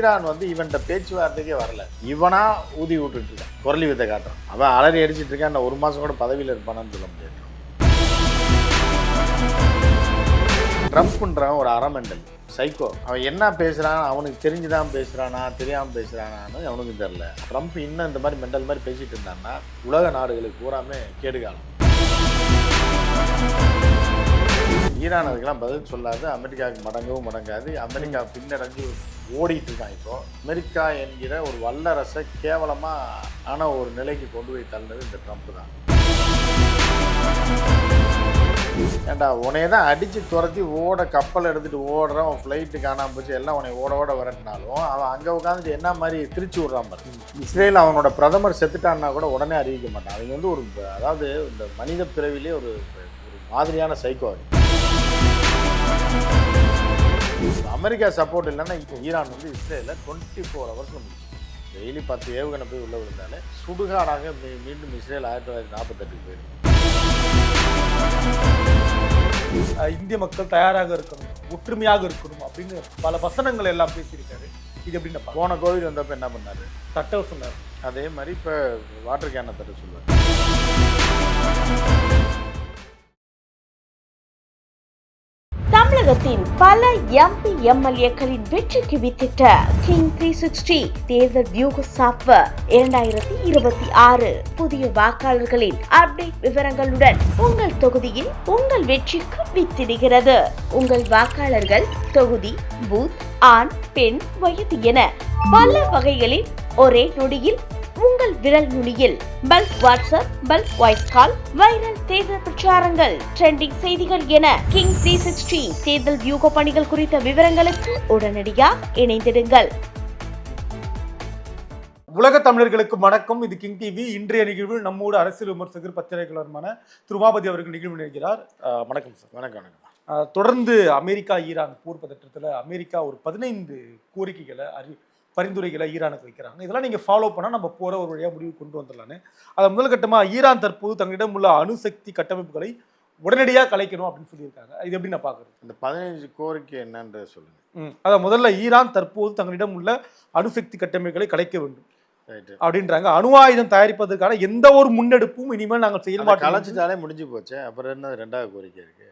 Iran வந்து இவன்கிட்ட பேச்சுவார்த்தைக்கே வரல. இவனா ஊதி விட்டுட்டு இருக்கான், குரலி வித்தை காட்டுறான். அவன் அலறி அடிச்சிட்டு இருக்கான். ஒரு மாசம் கூட பதவியில் இருப்பானான்னு சொல்ல முடியாது. ட்ரம்ப்ன்றவன் ஒரு அரமெண்டல் சைக்கோ. அவன் என்ன பேசுறான், அவனுக்கு தெரிஞ்சுதான் பேசுறானா தெரியாம பேசுறானான்னு அவனுக்கு தெரியல. ட்ரம்ப் இன்னும் இந்த மாதிரி மெண்டல் மாதிரி பேசிட்டு இருந்தான்னா உலக நாடுகளுக்கு பூராமே கேடுகாலம். ஈரான் அதுக்கெல்லாம் பதில் சொல்லாது, அமெரிக்காவுக்கு மடங்கவும் மடங்காது. அமெரிக்கா பின்னடைஞ்சு ஓடிட்டு இருக்கான். இப்போ அமெரிக்கா என்கிற ஒரு வல்லரசை கேவலமான ஒரு நிலைக்கு கொண்டு போய் தள்ளினது இந்த ட்ரம்ப் தான். ஏண்டா உனைய தான் அடித்து துரத்தி ஓட கப்பல் எடுத்துகிட்டு ஓடுறான், அவன் ஃப்ளைட்டு காணாமல் போச்சு, எல்லாம் உன்னை ஓட வரட்டினாலும் அவன் அங்கே உட்காந்துட்டு என்ன மாதிரி திருச்சி விட்றான் பாரு. இஸ்ரேல் அவனோட பிரதமர் செத்துட்டான்னா கூட உடனே அறிவிக்க மாட்டான். அவங்க வந்து ஒரு அதாவது இந்த மனித பிறவிலே ஒரு மாதிரியான சைக்கோ. அமெரிக்கா சப்போர்ட் இல்லைன்னா ஈரான் வந்து இஸ்ரேலில் 24 hours முடிச்சு டெய்லி 10 ஏவுகணை போய் உள்ளே விழுந்தாலே சுடுகாடாக மீண்டும் இஸ்ரேல் 1948 போயிருக்கு. இந்திய மக்கள் தயாராக இருக்கணும், ஒற்றுமையாக இருக்கணும் அப்படின்னு பல வசனங்கள் எல்லாம் பேசியிருக்காரு. இது எப்படின்னா போன கோவிட் வந்தப்போ என்ன பண்ணாரு, தட்ட சொன்னார். அதே மாதிரி இப்போ வாட்டர் கேனை தட்ட சொல்லுவார். தமிழகத்தின் பல எம்பி எம்எல்ஏக்களின் வெற்றிக்கு வித்திட்ட கிங் 360 தேர்தல் வியூக சாப்ட்வேர் 2026 புதிய வாக்காளர்களின் அப்டேட் விவரங்களுடன் உங்கள் தொகுதியில் உங்கள் வெற்றிக்கு வித்திடுகிறது. உங்கள் வாக்காளர்கள் தொகுதி, பூத், ஆண், பெண், வயது என பல வகைகளில் ஒரே நொடியில் உங்கள் விரல் நுனியில் bulk WhatsApp, bulk voice call, viral தேர்தல் பிரச்சாரங்கள், ட்ரெண்டிங் செய்திகள் என கிங் 360 தேர்தல் வியூக பணிகள் குறித்த விவரங்களுக்கு உடனடியாக இணைந்திடுங்கள். உலக தமிழர்களுக்கு வணக்கம். இது கிங் டிவி. இன்றைய நிகழ்வில் நம்மோடு அரசியல் விமர்சகர் பத்திரிகையாளருமான திரு உமாபதி அவர்கள் நிகழ்வு நினைக்கிறார். வணக்கம் சார். வணக்கம் வணக்கம். தொடர்ந்து அமெரிக்கா ஈரான் போர் பதற்றத்தில் அமெரிக்கா ஒரு 15 கோரிக்கைகளை பரிந்துரைகளை ஈரானுக்கு வைக்கிறாங்க. இதெல்லாம் நீங்கள் ஃபாலோ பண்ணால் நம்ம போகிற ஒரு வழியாக முடிவு கொண்டு வந்துடலான்னு. அதை முதல் கட்டமாக ஈரான் தற்போது தங்களிடம் உள்ள அணுசக்தி கட்டமைப்புகளை உடனடியாக கலைக்கணும் அப்படின்னு சொல்லியிருக்காங்க. இது எப்படி நான் பார்க்குறது? இந்த 15 கோரிக்கை என்னன்றது சொல்லுங்கள். அதான் முதல்ல ஈரான் தற்போது தங்களிடம் உள்ள அணுசக்தி கட்டமைப்புகளை கலைக்க வேண்டும் அப்படின்றாங்க. அணு ஆயுதம் தயாரிப்பதற்கான எந்த ஒரு முன்னெடுப்பும் இனிமேல் நாங்கள் செய்ய மாட்டோம். கலைச்சிட்டாலே முடிஞ்சு போச்சு. அப்புறம் என்ன 2வது கோரிக்கை இருக்கு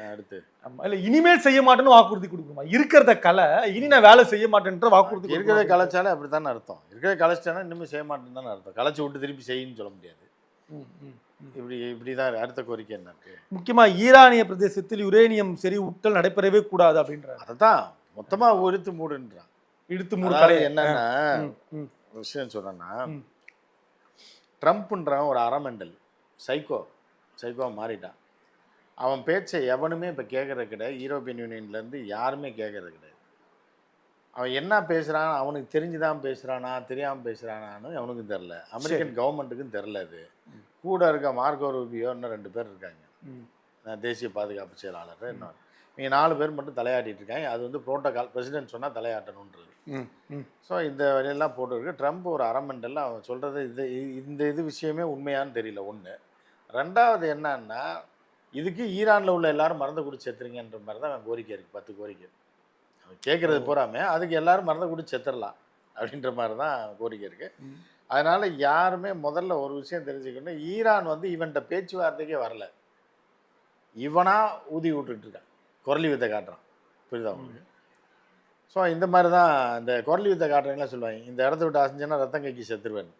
அடுத்து? இல்ல இனிமேல் செய்ய மாட்டேன்னு வாக்குறுதி கொடுக்கணுமா? இருக்கிறத கலை, இனி நான் வேலை செய்ய மாட்டேன்ற வாக்குறுதி. இருக்கிறத கலைச்சாலே அப்படித்தானே அர்த்தம். இருக்கிறத கலைச்சிட்டானா இன்னுமே செய்ய மாட்டேன்னு தானே அர்த்தம். கலைச்சி விட்டு திருப்பி செய்யன்னு சொல்ல முடியாது. இப்படிதான் அடுத்த கோரிக்கை என்ன இருக்கு? முக்கியமா ஈரானிய பிரதேசத்தில் யுரேனியம் செறிவூட்டல் நடைபெறவே கூடாது அப்படின்றாங்க. அதைத்தான் மொத்தமா இழுத்து மூடுன்றான். இழுத்து மூடு என்னன்னா விஷயம் சொல்றேன்னா, ட்ரம்ப்ன்றவன் ஒரு அரமெண்டல் சைக்கோ மாறிட்டான். அவன் பேச்சை எவனுமே இப்போ கேட்கறது கிடையாது. யூரோப்பியன் யூனியன்லேருந்து யாருமே கேட்கறது கிடையாது. அவன் என்ன பேசுகிறான், அவனுக்கு தெரிஞ்சுதான் பேசுகிறானா தெரியாமல் பேசுகிறானான்னு அவனுக்கு தெரில. அமெரிக்கன் கவர்மெண்ட்டுக்கும் தெரில. அது கூட இருக்க மார்கோ ரூபியோ இன்னும் 2 பேர் இருக்காங்க, தேசிய பாதுகாப்பு செயலாளர். இன்னும் இவங்க 4 பேர் மட்டும் தலையாட்டிட்டு இருக்காங்க. அது வந்து புரோட்டோகால், பிரசிடென்ட் சொன்னால் தலையாட்டணுன்றது. ஸோ இந்த வழியெல்லாம் போட்டுருக்கு. ட்ரம்ப் ஒரு அரமெண்டல். அவன் சொல்கிறது இந்த விஷயமே உண்மையானு தெரியல. ஒன்று. 2வது என்னன்னா, இதுக்கு ஈரானில் உள்ள எல்லாரும் மருந்து குடிச்சு செத்துருங்கன்ற மாதிரி தான் அவன் கோரிக்கை இருக்குது. 10 கோரிக்கை அவன் கேட்குறது பூராமே அதுக்கு எல்லாரும் மருந்து குடிச்சு செத்துடலாம் அப்படின்ற மாதிரி தான் கோரிக்கை இருக்குது. அதனால் யாருமே முதல்ல ஒரு விஷயம் தெரிஞ்சுக்கணும், ஈரான் வந்து இவன்கிட்ட பேச்சுவார்த்தைக்கே வரல. இவனா ஊதி விட்டுருக்கான், குரலி வித்தை காட்டுறான். புரியுதா உங்களுக்கு? ஸோ இந்த மாதிரி தான் இந்த குரலி வித்தை காட்டுறவங்களாம் சொல்லுவாங்க, இந்த இடத்த விட்டு அசைஞ்சேன்னா ரத்தம் கைக்கு செத்துருவேன்.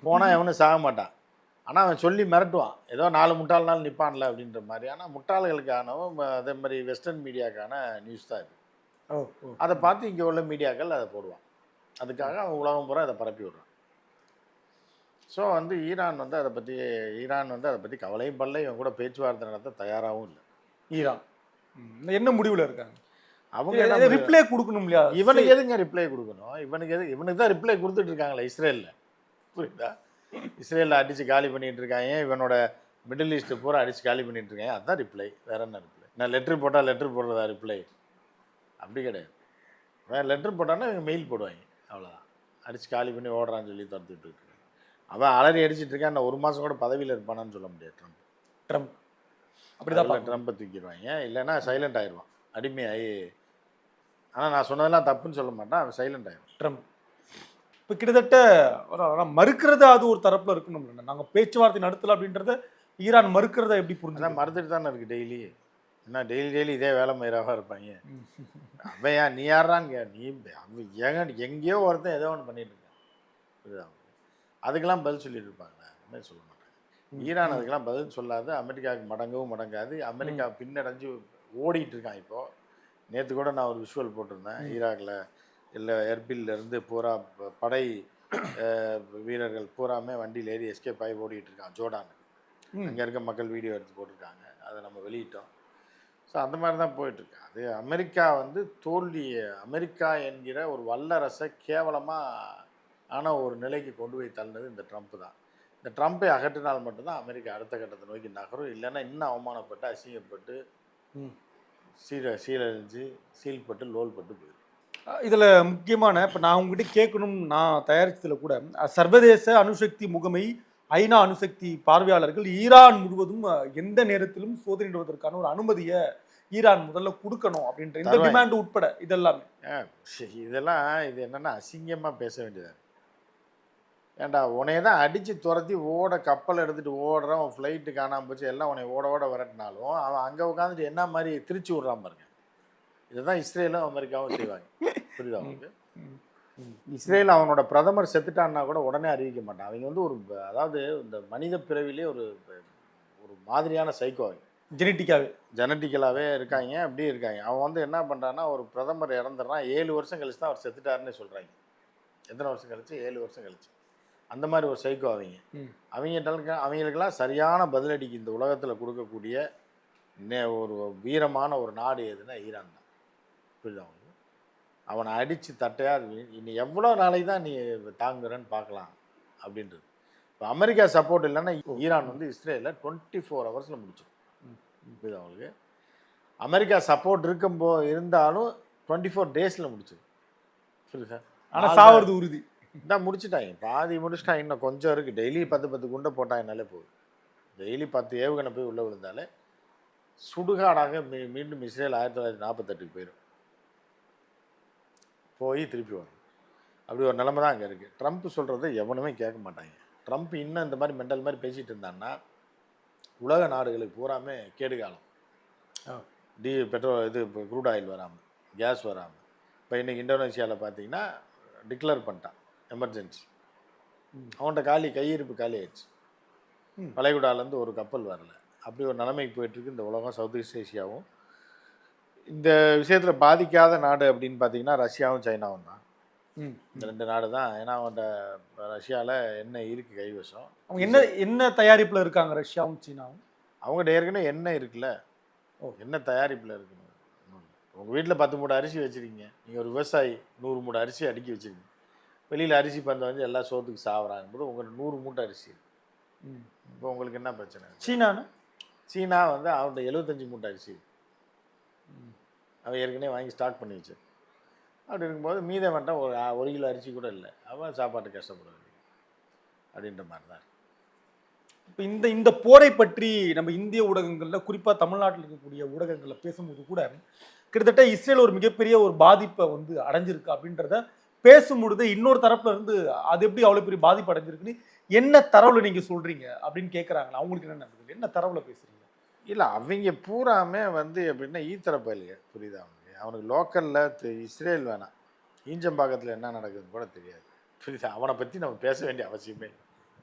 போனால் எவனும் சாக மாட்டான். ஆனால் அவன் சொல்லி மிரட்டுவான், ஏதோ 4 முட்டாள்னாலும் நிற்பான்ல அப்படின்ற மாதிரி. ஆனால் முட்டாள்களுக்கானவும் அதே மாதிரி வெஸ்டர்ன் மீடியாக்கான நியூஸ் தான் இது. அதை பார்த்து இங்கே உள்ள மீடியாக்கள் அதை போடுவான். அதுக்காக அவன் உலகம் பூரா அதை பரப்பி விடுறான். ஸோ வந்து ஈரான் வந்து அதை பற்றி கவலையும் படல. இவன் கூட பேச்சுவார்த்தை நடத்த தயாராகவும் இல்லை. ஈரான் என்ன முடிவில் இருக்காங்க? அவங்க ரிப்ளை கொடுக்கணும் இல்லையா? இவனுக்கு எதுங்க ரிப்ளை கொடுக்கணும்? இவனுக்கு தான் ரிப்ளை கொடுத்துட்டு இருக்காங்களே இஸ்ரேலில். புரியுதா? இஸ்ரேலில் அடித்து காலி பண்ணிகிட்டு இருக்காங்க. இவனோட மிடில் ஈஸ்ட்டு பூரா அடித்து காலி பண்ணிகிட்டு இருக்காங்க. அதுதான் ரிப்ளை. வேறு என்ன ரிப்ளை? நான் லெட்ரு போட்டால் லெட்ரு போடுறதா ரிப்ளை? அப்படி கிடையாது. வேறு லெட்ரு போட்டான்னா இவங்க மெயில் போடுவாங்க, அவ்வளோதான். அடித்து காலி பண்ணி ஓடுறான்னு சொல்லி துரத்துட்டு இருக்காங்க. அவன் அலறி அடிச்சிட்டு இருக்கான். நான் 1 மாதம் கூட பதவியில் இருப்பானான்னு சொல்ல முடியாது. ட்ரம்ப் அப்படி தான் ட்ரம்ப்பை தூக்கிடுவாங்க. இல்லைன்னா சைலண்ட் ஆயிடுவான், அடிமையாகி ஆனால் நான் சொன்னதெல்லாம் தப்புன்னு சொல்ல மாட்டேன், அவன் சைலண்ட் ஆகிடும். ட்ரம்ப் இப்போ கிட்டத்தட்ட மறுக்கிறது அது ஒரு தரப்புல இருக்கணும். நாங்கள் பேச்சுவார்த்தை நடத்தல அப்படின்றத ஈரான் மறுக்கிறத எப்படி அதான் புரிஞ்சு மறந்துட்டு தானே இருக்குது டெய்லி. என்ன டெய்லி இதே வேலை மயிராக இருப்பாங்க. அவன் ஏன் நீ யாரான்னு நீ அவன் எங்கேயோ ஒருத்தன் ஏதோ ஒன்று பண்ணிட்டு இருக்கான், புரியுதா? அதுக்கெல்லாம் பதில் சொல்லிட்டு இருப்பாங்க, அதுமாதிரி சொல்ல மாட்டாங்க. ஈரான் அதுக்கெல்லாம் பதில் சொல்லாது, அமெரிக்காவுக்கு மடங்கவும் மடங்காது. அமெரிக்கா பின்னடைஞ்சு ஓடிட்டு இருக்கான். இப்போது நேற்று கூட நான் ஒரு விஷுவல் போட்டிருந்தேன், ஈராக்கில் இல்லை எர்பில்லேருந்து பூரா படை வீரர்கள் பூராமே வண்டியில் ஏறி எஸ்கேப் ஆகி ஓடிட்டு இருக்கான் ஜோர்டானுக்கு. அங்கே இருக்க மக்கள் வீடியோ எடுத்து போட்டிருக்காங்க, அதை நம்ம வெளியிட்டோம். ஸோ அந்த மாதிரி தான் போயிட்டுருக்கு. அது அமெரிக்கா வந்து அமெரிக்கா என்கிற ஒரு வல்லரசை கேவலமாக ஆன ஒரு நிலைக்கு கொண்டு போய் தள்ளினது இந்த ட்ரம்ப் தான். இந்த ட்ரம்ப்பை அகற்றினால் மட்டும்தான் அமெரிக்கா அடுத்த கட்டத்தை நோக்கி நகரும். இல்லைன்னா இன்னும் அவமானப்பட்டு அசிங்கப்பட்டு சீரழிஞ்சு சீல்பட்டு லோல்பட்டு போயிடும். இதில் முக்கியமான இப்போ நான் உங்ககிட்ட கேட்கணும், நான் தயாரித்ததில் கூட சர்வதேச அணுசக்தி முகமை ஐநா அணுசக்தி பார்வையாளர்கள் ஈரான் முழுவதும் எந்த நேரத்திலும் சோதனையிடுவதற்கான ஒரு அனுமதியை ஈரான் முதல்ல கொடுக்கணும் அப்படின்ற இந்த டிமாண்ட் உட்பட இதெல்லாமே. இதெல்லாம் இது என்னன்னா அசிங்கமாக பேச வேண்டியது. ஏன்டா உனைய தான் அடித்து துரத்தி கப்பல் எடுத்துகிட்டு ஓடுறான், ஃப்ளைட்டு காணாமல் போச்சு, எல்லாம் உன்னை ஓட விரட்டினாலும் அவன் அங்கே உட்காந்துட்டு என்ன மாதிரி திருச்சி விட்றான் பாருங்க. இதுதான் இஸ்ரேலும் அமெரிக்காவும் செய்வாங்க, புரியுதா அவங்களுக்கு? இஸ்ரேல் அவனோட பிரதமர் செத்துட்டான்னா கூட உடனே அறிவிக்க மாட்டான். அவங்க வந்து அதாவது இந்த மனித பிறவிலே ஒரு மாதிரியான சைக்கோ, ஜெனட்டிக்கலாகவே இருக்காங்க, அப்படி இருக்காங்க. அவன் வந்து என்ன பண்ணுறான்னா, ஒரு பிரதமர் இறந்துடுறான், 7 வருஷம் கழிச்சு தான் அவர் செத்துட்டாருன்னு சொல்கிறாங்க. எத்தனை வருஷம் கழிச்சு? 7 வருஷம் கழிச்சு. அந்த மாதிரி ஒரு சைக்கோ அவங்களுக்கெல்லாம் சரியான பதிலடிக்கு இந்த உலகத்தில் கொடுக்கக்கூடிய ஒரு வீரமான ஒரு நாடு எதுனா ஈரான் தான், புரியுதா அவங்களுக்கு? அவனை அடித்து தட்டையா இன்னும் எவ்வளோ நாளைக்கு தான் நீ தாங்குறன்னு பார்க்கலாம் அப்படின்றது. இப்போ அமெரிக்கா சப்போர்ட் இல்லைன்னா ஈரான் வந்து இஸ்ரேலில் 24 ஹவர்ஸில் முடிச்சிடும், புரியுதா அவங்களுக்கு? அமெரிக்கா சப்போர்ட் இருந்தாலும் 24 டேஸில் முடிச்சிடும், புரியுதா? ஆனால் சாவது உறுதி தான் முடிச்சுட்டாங்க, பாதி முடிச்சுட்டாங்க. இன்னும் கொஞ்சம் இருக்குது. டெய்லி 10 குண்டை போட்டாங்கனாலே போகுது. டெய்லி 10 ஏவுகணை போய் உள்ளே விழுந்தாலே சுடுகாடாக மீண்டும் இஸ்ரேல் 1948 போயிடும், போய் திருப்பி வரும். அப்படி ஒரு நிலைமை தான் அங்கே இருக்குது. ட்ரம்ப் சொல்கிறத எவனுமே கேட்க மாட்டாங்க. ட்ரம்ப் இன்னும் இந்த மாதிரி மெண்டல் மாதிரி பேசிகிட்டு இருந்தான்னா உலக நாடுகளுக்கு பூராமே கேடு காலம். பெட்ரோல் இது க்ரூட் ஆயில் வராமல், கேஸ் வராமல். இப்போ இன்றைக்கி இந்தோனேஷியாவில் பார்த்தீங்கன்னா டிக்ளேர் பண்ணிட்டான் எமர்ஜென்சி. அவன்கிட்ட கையிருப்பு காலி ஆயிடுச்சு. வளைகுடாலேருந்து ஒரு கப்பல் வரல. அப்படி ஒரு நிலைமைக்கு போயிட்டுருக்கு இந்த உலகம். சவுத் ஈஸ்ட் ஏஷியாவும் இந்த விஷயத்தில் பாதிக்காத நாடு அப்படின்னு பார்த்தீங்கன்னா ரஷ்யாவும் சைனாவும் தான். இந்த 2 நாடு தான். ஏன்னா அவன்கிட்ட ரஷ்யாவில் என்ன இருக்குது கைவசம். அவங்க என்ன தயாரிப்பில் இருக்காங்க ரஷ்யாவும் சீனாவும்? அவங்ககிட்ட ஏற்கனவே எண்ணெய் இருக்குல்ல, என்ன தயாரிப்பில் இருக்குன்னு. உங்கள் வீட்டில் 10 மூட்டை அரிசி வச்சுருக்கீங்க, நீங்கள் ஒரு விவசாயி 100 மூட்டை அரிசி அடுக்கி வச்சுருக்கீங்க. வெளியில் அரிசி பந்த வந்து எல்லா சோத்துக்கு சாப்பிட்றாங்க போது உங்களுக்கு 100 மூட்டை அரிசி. இப்போ உங்களுக்கு என்ன பிரச்சனை? சீனா வந்து அவன்கிட்ட 75 மூட்டை அரிசி அவன் ஏற்கனவே வாங்கி ஸ்டாக் பண்ணி வச்சு. அப்படி இருக்கும்போது மீத வந்துட்டால் ஒரு கிலோ அரிசி கூட இல்லை, அவன் சாப்பாட்டு கஷ்டப்படுறது அப்படின்ற மாதிரி தான். இப்போ இந்த போரை பற்றி நம்ம இந்திய ஊடகங்களில் குறிப்பாக தமிழ்நாட்டில் இருக்கக்கூடிய ஊடகங்களில் பேசும்போது கூட கிட்டத்தட்ட இஸ்ரேல் ஒரு மிகப்பெரிய ஒரு பாதிப்பை வந்து அடைஞ்சிருக்கு அப்படின்றத பேசும்பொழுது இன்னொரு தரப்புல இருந்து அது எப்படி அவ்வளோ பெரிய பாதிப்பு அடைஞ்சிருக்குன்னு என்ன தரவுல நீங்கள் சொல்கிறீங்க அப்படின்னு கேட்குறாங்களா? அவங்களுக்கு என்ன நடக்குது, என்ன தரவுல பேசுகிறீங்க? இல்லை, அவங்க பூராமே வந்து எப்படின்னா ஈத்தரப்ப இல்லையா, புரியுதா? அவனுக்கு லோக்கலில் இஸ்ரேல் வேணாம், ஈஞ்சம்பாக்கத்தில் என்ன நடக்குதுன்னு கூட தெரியாது, புரியுதா? அவனை பற்றி நம்ம பேச வேண்டிய அவசியமே.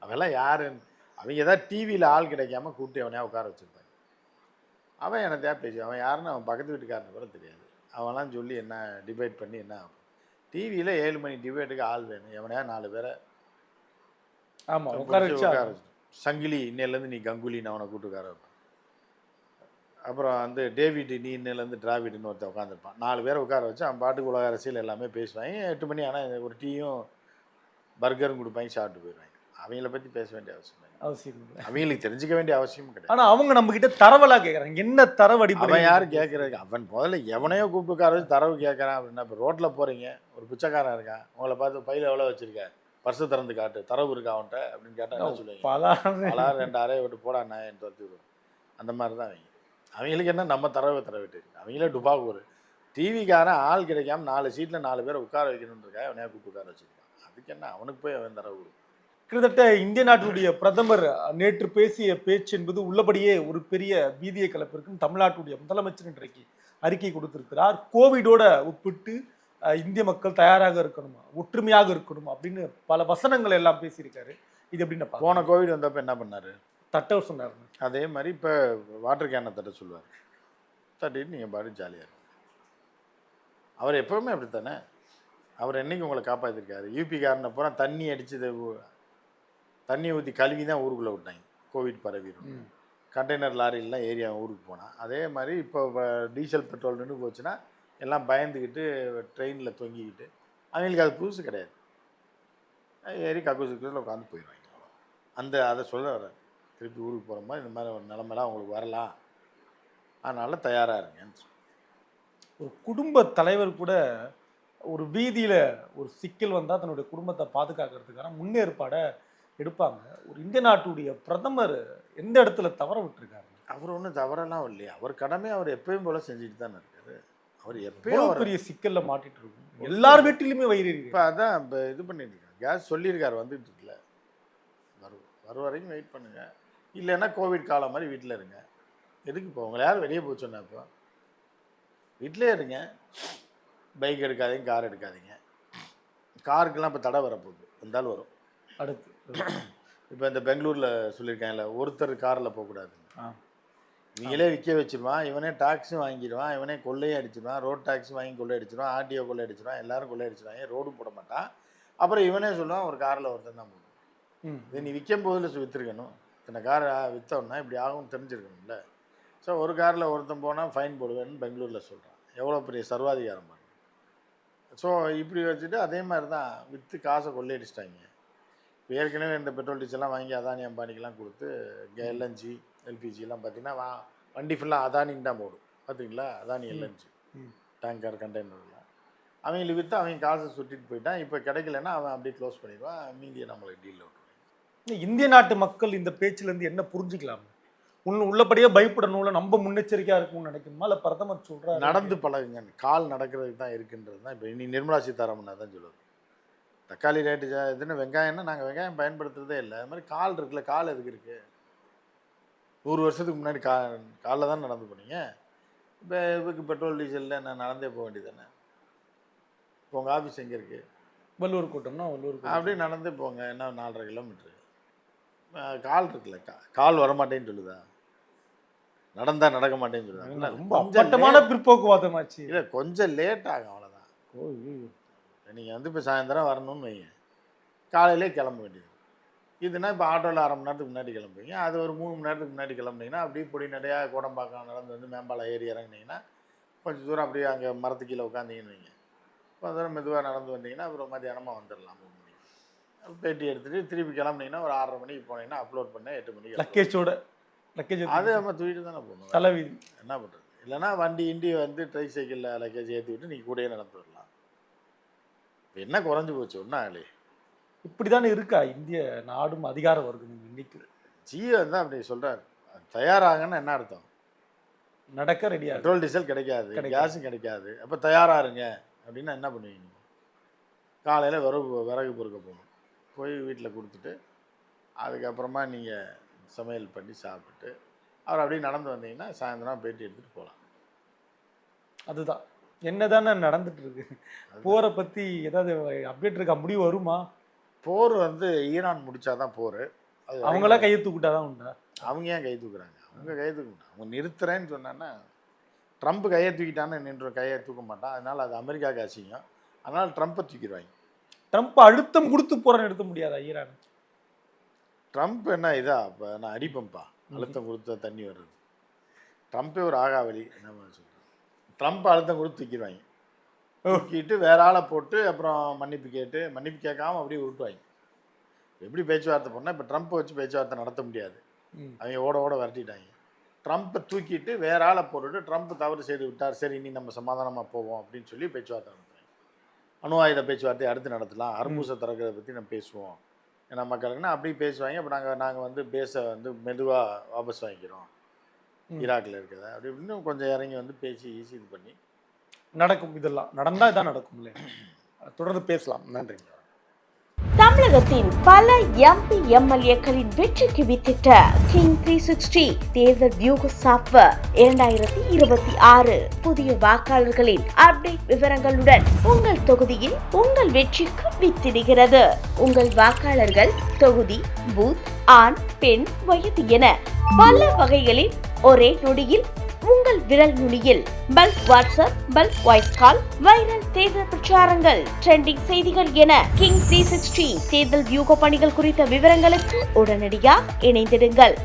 அவெல்லாம் யாருன்னு அவங்க ஏதாவது டிவியில் ஆள் கிடைக்காம கூப்பிட்டு அவனையா உட்கார வச்சுருப்பாங்க. அவன் என்னத்தையா பேசி அவன் யாருன்னு அவன் பக்கத்து வீட்டுக்காரன்னு கூட தெரியாது. அவன்லாம் சொல்லி என்ன டிபேட் பண்ணி என்ன ஆகும்? டிவியில் 7 மணி டிபேட்டுக்கு ஆள் வேணும், எவனையா 4 பேரை உட்கார வச்சு சங்கிலி இன்னையிலேருந்து நீ கங்குலின்னு அவனை கூப்பிட்டு உட்கார வைப்பான். அப்புறம் வந்து டேவிட் நீ இன்னிலேருந்து டிராவிட்னு ஒருத்தன் உட்காந்துருப்பான். 4 பேரை உட்கார வச்சு அவன் பாட்டுக்கு உலக அரசியல் எல்லாமே பேசுவாங்க. 8 மணி ஆனால் ஒரு டீயும் பர்கரும் கொடுப்பாங்க, சாப்பிட்டு போயிடுவாங்க. அவங்கள பற்றி பேச வேண்டிய அவசியம் இல்லை, அவங்களுக்கு தெரிஞ்சுக்க வேண்டிய அவசியமும் கிடையாது. ஆனால் அவங்க நம்ம கிட்ட தரவலாக கேட்குறாங்க. என்ன தரவு அடிப்படை? அவன் யார் கேட்குறது? அவன் முதல்ல எவனையோ கூப்பிட்டு உட்கார வச்சு தரவு கேட்குறான் அப்படின்னா, இப்போ ரோட்டில் போகிறீங்க, ஒரு பிச்சைக்காரன் இருக்கான், உங்களை பார்த்து பையில் எவ்வளோ வச்சுருக்க, பர்ஸு திறந்து காட்டு, தரவு இருக்கா அவன்கிட்ட அப்படின்னு கேட்டால் என்ன சொல்லுவீங்க? பலாரம் 2 அறையை விட்டு போடா நான் என்று வந்து விடுவோம். அந்த மாதிரி தான் அவங்களுக்கு என்ன நம்ம தரவிட்டு இருக்கு. அவங்களே டுபாக்கூர் டிவிக்காரன் ஆள் கிடைக்காம 4 சீட்டில் 4 பேரை உட்கார வைக்கணுன்றக்காக அவனையா கூப்பிட்டு உட்கார வச்சிருக்கான். அதுக்கு என்ன அவனுக்கு போய் அவன் தர விடும். கிட்டத்தட்ட இந்திய நாட்டுடைய பிரதமர் நேற்று பேசிய பேச்சு என்பது உள்ளபடியே ஒரு பெரிய பீதியை கிளப்பிருக்கும். தமிழ்நாட்டுடைய முதலமைச்சர் இன்றைக்கு அறிக்கை கொடுத்திருக்கிறார். கோவிடோட ஒப்பிட்டு இந்திய மக்கள் தயாராக இருக்கணுமா, ஒற்றுமையாக இருக்கணும் அப்படின்னு பல வசனங்கள் எல்லாம் பேசியிருக்காரு. இது எப்படின்னு போன கோவிட் வந்தப்போ என்ன பண்ணார்? தட்ட சொன்னார். அதே மாதிரி இப்போ வாட்டர் கேனை தட்ட சொல்லுவார். தட்டிட்டு நீங்கள் பாட்டு ஜாலியாக இருக்கும். அவர் எப்போவுமே அப்படித்தானே. அவர் என்னைக்கு உங்களை காப்பாற்றிருக்காரு? யூபிக்காரனை பூரா தண்ணி அடித்து தண்ணி ஊற்றி கழுவி தான் ஊருக்குள்ளே விட்டாங்க. கோவிட் பரவிடும். கண்டெய்னர் லாரிலாம் ஏரியா ஊருக்கு போனால் அதே மாதிரி இப்போ டீசல் பெட்ரோல் நின்று போச்சுன்னா எல்லாம் பயந்துக்கிட்டு ட்ரெயினில் தொங்கிக்கிட்டு அவங்களுக்கு அது புதுசு கிடையாது. ஏறி கக்கூசுக்குள்ள உட்காந்து போயிடுவாங்க. அதை சொல்ல வர திருப்பி ஊருக்கு போகிறோமா இந்த மாதிரி ஒரு நிலமெல்லாம் அவங்களுக்கு வரலாம், அதனால் தயாராக இருங்கன்னு சொல்லி. ஒரு குடும்ப தலைவர் கூட ஒரு வீதியில் ஒரு சிக்கல் வந்தால் தன்னுடைய குடும்பத்தை பாதுகாக்கிறதுக்கான முன்னேற்பாடை எடுப்பாங்க. ஒரு இந்திய நாட்டுடைய பிரதமர் எந்த இடத்துல தவற விட்டுருக்காரு? அவர் ஒன்றும் தவறெல்லாம் இல்லையா. அவர் கடமை அவர் எப்பயும் போல் செஞ்சுட்டு தானே இருக்காரு. அவர் எப்பயும் பெரிய சிக்கலில் மாட்டிட்டு இருக்கும். எல்லார் வீட்டிலுமே வயிறு. இப்போ அதான் இப்போ இது பண்ணிட்டு இருக்காரு. கேஸ் சொல்லியிருக்காரு வந்துட்டு இருக்குல்ல, வரும் வரைக்கும் வெயிட் பண்ணுங்க. இல்லைன்னா கோவிட் காலம் மாதிரி வீட்டில் இருங்க. எதுக்கு இப்போ உங்களை யாரும் வெளியே போய் சொன்னா? இப்போ வீட்டிலே இருங்க. பைக் எடுக்காதீங்க, கார் எடுக்காதீங்க. காருக்கெல்லாம் இப்போ தடை வரப்போகுது, இருந்தாலும் வரும். அடுத்து இப்போ இந்த பெங்களூரில் சொல்லியிருக்காங்கல்ல, ஒருத்தர் காரில் போகக்கூடாது. இவங்களே விற்க வச்சிருவான், இவனே டாக்ஸும் வாங்கிடுவான், இவனே கொள்ளையும் அடிச்சிடுவான், ரோட் டாக்ஸும் வாங்கி கொள்ளை அடிச்சிடுவான், ஆர்டிஓ கொள்ளை அடிச்சிடுவான், எல்லாரும் கொள்ளை அடிச்சிடுவாங்க, ரோடும் போட மாட்டான். அப்புறம் இவனே சொல்லுவான் ஒரு காரில் ஒருத்தன் தான் போகணும். இது நீ விற்கும் போதில் விற்றுருக்கணும். இத்தனை கார் விற்றோன்னா இப்படி ஆகும்னு தெரிஞ்சிருக்கணும்ல. ஸோ ஒரு காரில் ஒருத்தன் போனால் ஃபைன் போடுவேன்னு பெங்களூரில் சொல்கிறான். எவ்வளோ பெரிய சர்வாதிகாரம் பாருங்க. ஸோ இப்படி வச்சுட்டு அதே மாதிரி தான் விற்று காசை கொள்ளையடிச்சிட்டாங்க. இப்போ ஏற்கனவே இந்த பெட்ரோல் டீசல்லாம் வாங்கி அதானி அம்பானிக்கெலாம் கொடுத்து எல்என்ஜி எல்பிஜிலாம் பார்த்தீங்கன்னா வண்டி ஃபுல்லாக அதானின்னு தான் போடும். பார்த்தீங்களா? அதானி எல்என்ஜி டேங்கர் கண்டெய்னர்லாம் அவங்களுக்கு விற்று அவங்க காசை சுட்டிட்டு போயிட்டான். இப்போ கிடைக்கலன்னா அவன் அப்படியே க்ளோஸ் பண்ணிடுவான், மீதியை நம்மளுக்கு டீலில் விட்டுருவாங்க. இந்திய நாட்டு மக்கள் இந்த பேச்சுலேருந்து என்ன புரிஞ்சுக்கலாம்? உள்ளபடியே பயப்படணும்ல, நம்ம முன்னெச்சரிக்கையாக இருக்கும்னு நினைக்கணுமா? இல்லை பிரதமர் சொல்கிறார் நடந்து பழகுங்க, கால் நடக்கிறதுக்கு தான் இருக்குன்றது தான். இப்போ இனி நிர்மலா சீதாராமன் தான் சொல்லுது. தக்காளி ரேட்டு இதுன்னு வெங்காயம்னா நாங்கள் வெங்காயம் பயன்படுத்துறதே இல்லை. அது மாதிரி கால் இருக்குல்ல, கால் எதுக்கு இருக்குது? 100 வருஷத்துக்கு முன்னாடி காலில் தான் நடந்து போனீங்க. இப்போ இதுக்கு பெட்ரோல் டீசலில் நான் நடந்தே போக வேண்டியது தானே. இப்போ உங்கள் ஆஃபீஸ் எங்கே இருக்குது? வல்லூர் கூட்டம்னா வல்லூர் அப்படியே நடந்தே போங்க. என்ன 4.5 கிலோமீட்ரு. கால் இருக்குல்ல, கால் வரமாட்டேன்னு சொல்லுதா? நடந்தால் நடக்க மாட்டேன்னு சொல்லுதா? ரொம்ப அப்பட்டமான பிற்போக்குவாதமாச்சு. இல்லை, கொஞ்சம் லேட் ஆகும், அவ்வளோதான். நீங்கள் வந்து இப்போ சாயந்தரம் வரணும்னு வைங்க, காலையிலே கிளம்ப வேண்டியது. இதுனா இப்போ ஆட்டோவில் 1/2 மணி நேரத்துக்கு முன்னாடி கிளம்புவீங்க. அது ஒரு 3 மணி நேரத்துக்கு முன்னாடி கிளம்புனீங்கன்னா அப்படியே பொடி நடையாக கோடம்பாக்கம் நடந்து வந்து மேம்பாலம் ஏறி இறங்குனீங்கன்னா கொஞ்சம் தூரம் அப்படியே அங்கே மரத்து கீழே உட்காந்திங்கன்னு வைங்க. கொஞ்சம் தூரம் மெதுவாக நடந்து வந்தீங்கன்னா அப்புறம் மதியானமாக வந்துடலாம். 3 மணிக்கு பேட்டி எடுத்துகிட்டு திருப்பி கிளம்புனீங்கன்னா ஒரு 6:30 மணிக்கு போனீங்கன்னா அப்லோட் பண்ண 8 மணிக்கு லக்கேஜோட அது நம்ம தூக்கிட்டு தானே போகணும். தலைவீதி என்ன பண்ணுறது? இல்லைன்னா வண்டி இண்டி வந்து ட்ரை சைக்கிளில் லக்கேஜ் ஏற்றி விட்டு நீங்கள் கூடயே நடந்து வரலாம். இப்போ என்ன குறைஞ்சி போச்சு? ஒன்றா இல்லையே. இப்படி தானே இருக்கா இந்திய நாடும் அதிகார வர்க்கம் இன்னைக்கு? ஜியோ தான் அப்படி சொல்கிறார். தயாராகன்னு என்ன அர்த்தம்? நடக்க ரெடியாக. பெட்ரோல் டீசல் கிடைக்காது, கேஸும் கிடைக்காது. அப்போ தயாராக இருங்க அப்படின்னா என்ன பண்ணுவீங்க? காலையில் விறகு பொறுக்க போகணும். போய் வீட்டில் கொடுத்துட்டு அதுக்கப்புறமா நீங்கள் சமையல் பண்ணி சாப்பிட்டு அவர் அப்படியே நடந்து வந்தீங்கன்னா சாயந்தரம் பேட்டி எடுத்துகிட்டு போகலாம். அதுதான் என்னதானே நடந்துட்டு இருக்கு. போரை பற்றி ஏதாவது அப்டேட் இருக்கா? முடிவு வருமா? போர் வந்து ஈரான் முடிச்சாதான் போர். அது அவங்களா கையை தூக்கிட்டாதான் உண்டா? அவங்க ஏன் கை தூக்குறாங்க? அவங்க கையை தூக்க மாட்டாங்க. அவங்க நிறுத்துறேன்னு சொன்னான்னா ட்ரம்ப் கையை தூக்கிட்டான்னு நின்று கையை தூக்க மாட்டான். அதனால் அது அமெரிக்காவுக்கு அசிங்கம். அதனால் ட்ரம்ப்பை தூக்கிடுவாங்க. ட்ரம்ப் அழுத்தம் கொடுத்து போரை நிறுத்த முடியாதா ஈரான்? ட்ரம்ப் என்ன இதா? இப்போ நான் அடிப்பம்பா அழுத்தம் கொடுத்த தண்ணி வருது. ட்ரம்ப்பே ஒரு ஆகாவலி. என்ன சொல்கிறேன், ட்ரம்ப் அழுத்தம் கொடுத்து தூக்கிடுவாங்க. தூக்கிட்டு வேற ஆளை போட்டு அப்புறம் மன்னிப்பு கேட்காம அப்படியே விட்டுவாங்க. எப்படி பேச்சுவார்த்தை பண்ணால் இப்போ ட்ரம்ப்பை வச்சு பேச்சுவார்த்தை நடத்த முடியாது. அவங்க ஓட விரட்டிட்டாங்க. ட்ரம்ப்பை தூக்கிட்டு வேற ஆளை போட்டுட்டு ட்ரம்ப் தவறு செய்து விட்டார், சரி இனி நம்ம சமாதானமாக போவோம் அப்படின்னு சொல்லி பேச்சுவார்த்தை நடத்துவாங்க. அணு ஆயுத பேச்சுவார்த்தையை அடுத்து நடத்தலாம், அர்மூசை திறக்கிறத பற்றி நம்ம பேசுவோம் ஏன்னா மக்களுக்குன்னா அப்படி பேசுவாங்க. இப்போ நாங்கள் வந்து பேஸை வந்து மெதுவாக வாபஸ் வாங்கிக்கிறோம் ஈராக்கில் இருக்கிறத அப்படி இப்படின்னு கொஞ்சம் இறங்கி வந்து பேசி இது பண்ணி நடக்கும். இதெல்லாம் நடந்தா இதான் நடக்கும் இல்லையா? தொடர்ந்து பேசலாம். நன்றி. தமிழகத்தின் பல எம்பி எம்எல்ஏக்களின் வெற்றிக்கு வித்திட்ட கிங் 360 தேர்தல் வியூக சாப்ட்வேர் 2026 புதிய வாக்காளர்களின் அப்டேட் விவரங்களுடன் உங்கள் தொகுதியில் உங்கள் வெற்றிக்கு வித்திடுகிறது. உங்கள் வாக்காளர்கள் தொகுதி, பூத், ஆண், பெண், வயது என பல வகைகளில் ஒரே நொடியில் உங்கள் விரல் நுனியில் bulk WhatsApp, bulk voice call, viral தேர்தல் பிரச்சாரங்கள், ட்ரெண்டிங் செய்திகள் என கிங் 360 தேர்தல் வியூக பணிகள் குறித்த விவரங்களுக்கு உடனடியாக இணைந்திடுங்கள்.